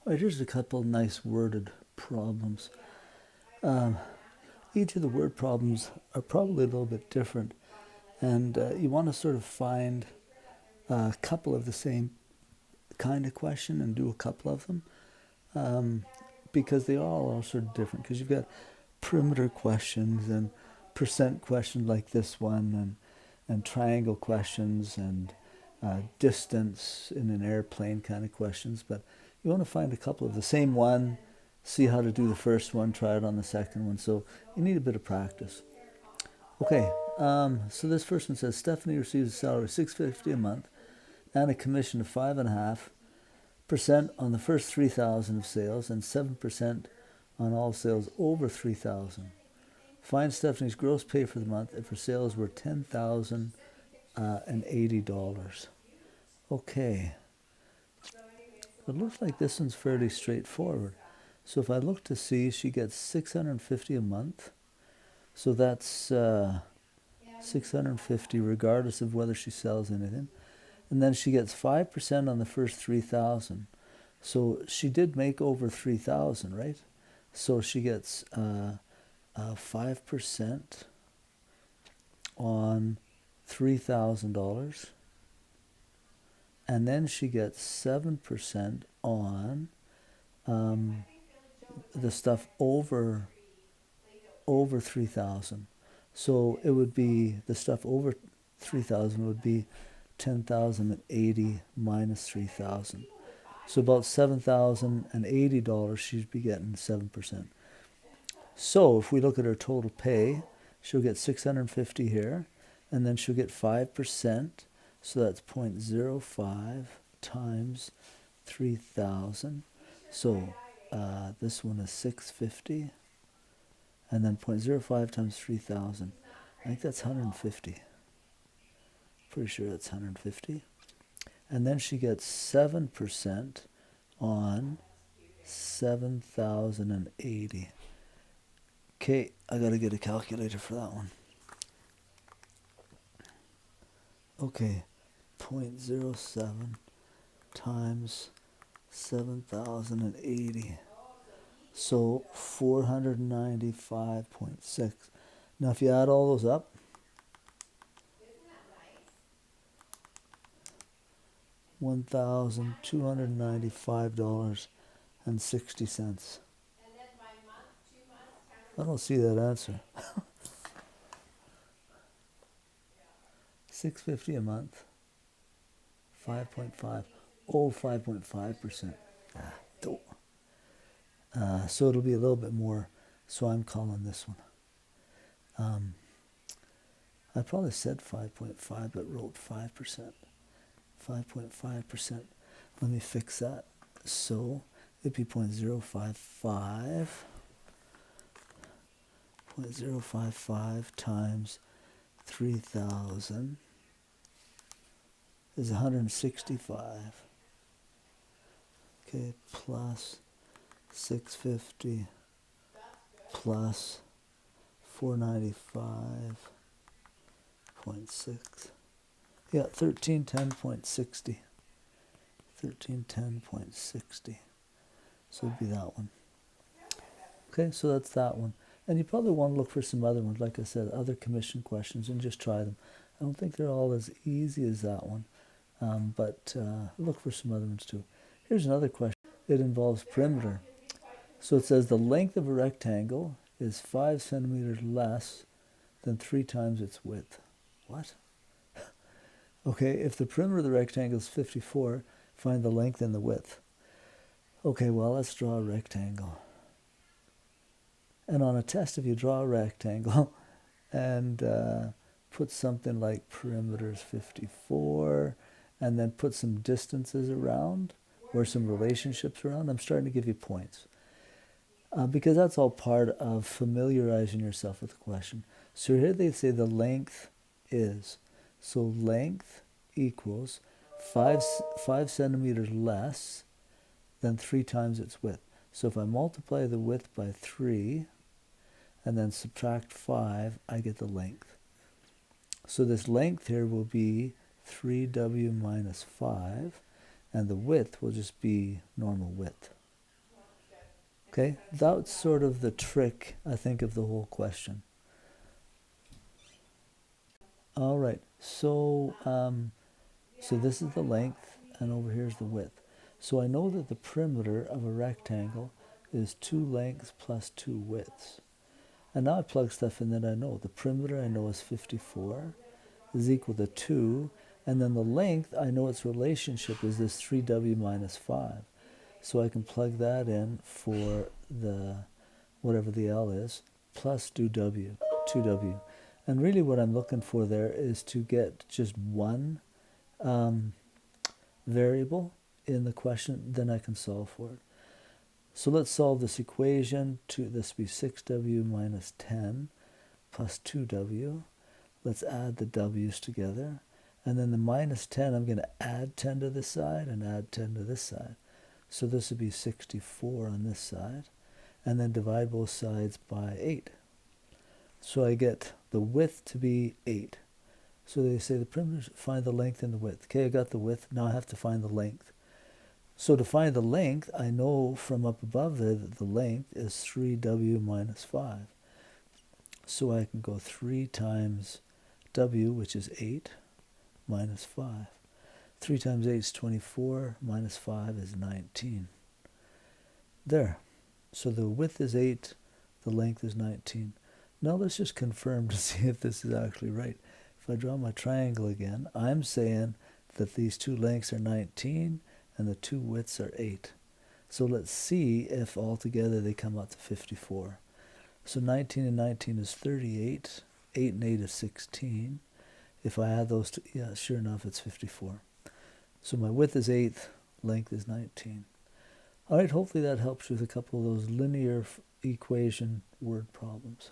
All right, here's a couple nice worded problems. Um, each of the word problems are probably a little bit different, and you want to sort of find a couple of the same kind of question and do a couple of them, because they all are sort of different. Because you've got perimeter questions and percent questions like this one, and triangle questions and distance in an airplane kind of questions. But you want to find a couple of the same one, see how to do the first one, try it on the second one. So you need a bit of practice. Okay, so this first one says Stephanie receives a salary of $650 a month and a commission of 5.5% on the first 3,000 of sales and 7% on all sales over 3,000. Find Stephanie's gross pay for the month if her sales were $10,080. Okay, it looks like this one's fairly straightforward. So if I look to see, she gets $650 a month. So that's $650 regardless of whether she sells anything. And then she gets 5% on the first 3,000. So she did make over 3,000, right? So she gets 5% on $3,000. And then she gets 7% on the stuff over 3,000. So it would be, the stuff over 3,000 would be 10,080 minus 3,000. So about $7,080 she'd be getting 7%. So if we look at her total pay, she'll get $650 here, and then she'll get 5%. So that's 0.05 times 3,000. So this one is $650, and then 0.05 times 3,000. I think that's 150. Pretty sure that's 150. And then she gets 7% on 7,080. Okay, I gotta get a calculator for that one. Okay, 0.07 times 7,080. So 495.6. Now if you add all those up, $1,295.60. I don't see that answer. $650 a month. 5.5. Oh, 5.5%. So it'll be a little bit more. So I'm calling this one. I probably said 5.5, but wrote 5%. 5.5%. Let me fix that. So it'd be 0.055. 0.055 times 3,000 is 165. Okay, plus 650 plus 495.6. Yeah, 1310.60. 1310.60. So it'd be that one. Okay, so that's that one. And you probably want to look for some other ones, like I said, other commission questions, and just try them. I don't think they're all as easy as that one, but look for some other ones too. Here's another question. It involves perimeter. So it says the length of a rectangle is 5 centimeters less than 3 times its width. What? Okay, if the perimeter of the rectangle is 54, find the length and the width. Okay, well, let's draw a rectangle. And on a test, if you draw a rectangle and put something like perimeter is 54, and then put some distances around or some relationships around, I'm starting to give you points. Because that's all part of familiarizing yourself with the question. So here they say the length is. So length equals 5 centimeters less than 3 times its width. So if I multiply the width by 3 and then subtract 5, I get the length. So this length here will be 3w minus 5, and the width will just be normal width. Okay, that's sort of the trick, I think, of the whole question. All right, so this is the length, and over here is the width. So I know that the perimeter of a rectangle is 2 lengths plus 2 widths. And now I plug stuff in that I know. The perimeter I know is 54 is equal to 2, and then the length, I know its relationship is this 3w minus 5. So I can plug that in for the, whatever the L is, plus 2w. And really what I'm looking for there is to get just one variable in the question, then I can solve for it. So let's solve this equation. This be 6w minus 10 plus 2w. Let's add the w's together. And then the minus 10, I'm going to add 10 to this side and add 10 to this side. So this would be 64 on this side. And then divide both sides by 8. So I get the width to be 8. So they say the perimeter, find the length and the width. Okay, I got the width. Now I have to find the length. So to find the length, I know from up above there that the length is 3w minus 5. So I can go 3 times w, which is 8, minus 5. 3 times 8 is 24, minus 5 is 19. There. So the width is 8, the length is 19. Now let's just confirm to see if this is actually right. If I draw my triangle again, I'm saying that these two lengths are 19 and the two widths are 8. So let's see if altogether they come out to 54. So 19 and 19 is 38. 8 and 8 is 16. If I add those two, yeah, sure enough, it's 54. So my width is 8, length is 19. All right, hopefully that helps you with a couple of those linear equation word problems.